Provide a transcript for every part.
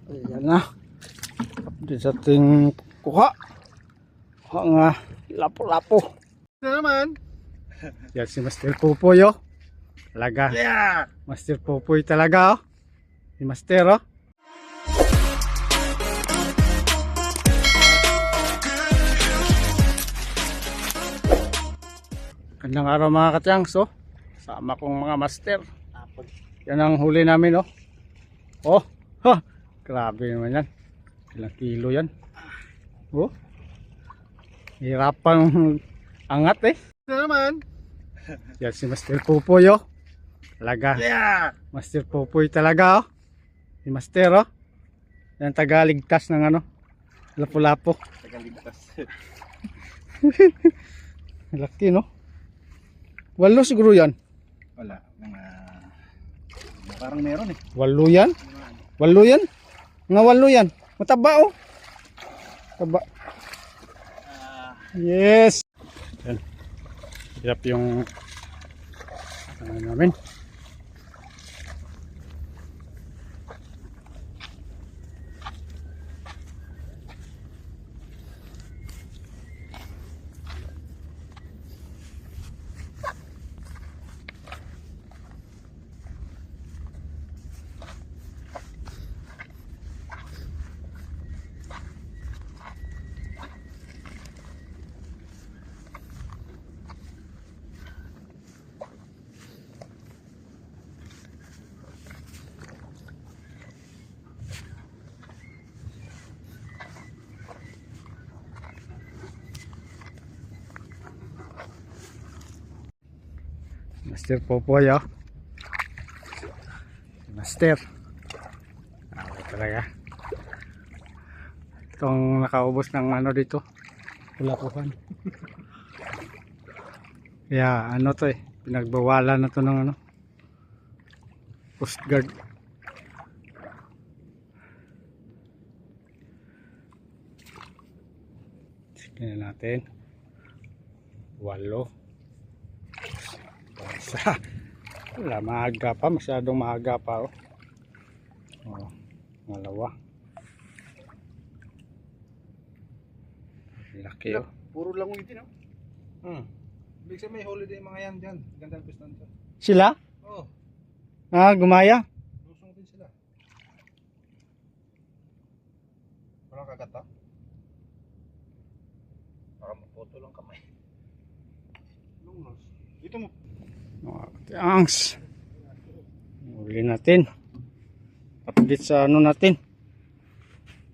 Ayan na. Update sa ating kuha. Kuha nga lapo-lapo. Na naman. Yan si Master Pupoy oh. Talaga. Yeah. Master Pupoy talaga oh. Si Master oh. Gandang araw mga katyangs oh. Sama kong mga master. Yan ang huli namin oh. Oh, ha. Grabe naman yan. Ilang kilo yan. Oh. Hirapang angat eh. Na naman. Yan si Master Pupoy oh. Talaga. Yeah. Master Pupoy talaga oh. Si Master oh. Yan tagaligtas ng ano. Lapu-lapo. Tagaligtas. Laki no. 8 siguro yan. Wala. Parang meron eh. 8 yan? 8 yan? Nga 8 yan. Mataba oh. Taba. Yes. Yan. Hirap yung namin. Master Pupoy oh. Master. Talaga. Itong nakaubos ng ano dito. Kulakuhan. Yeah, ano to eh. Pinagbawalan na to ng ano. Coast Guard. Tingnan natin. 8. Isa. Wala, maaga pa, masyadong maaga pa oh. Oh, 2. Laki oh. Puro lang ulitin no? Ibig sabihin may holiday mga yan dyan. Gandang pistan dyan. Sila? Oo. Gumaya? Lusong din sila. Walang kagata. Baka mapoto lang kamay. Lungos. Dito mo. Thanks. Huli natin. Update sa ano natin.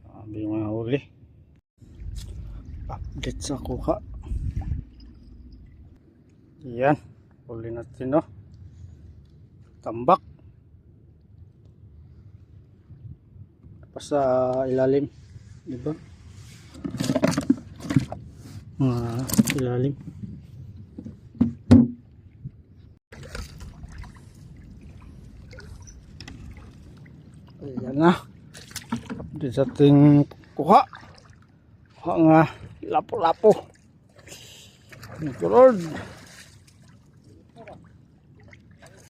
Sabi yung mga huli. Update sa kuha. Yan. Huli natin no. Tambak. Pa sa ilalim. Diba? Ilalim. Ayan na. Update sa ating kuha. Kuha nga lapo-lapo. Thank you Lord.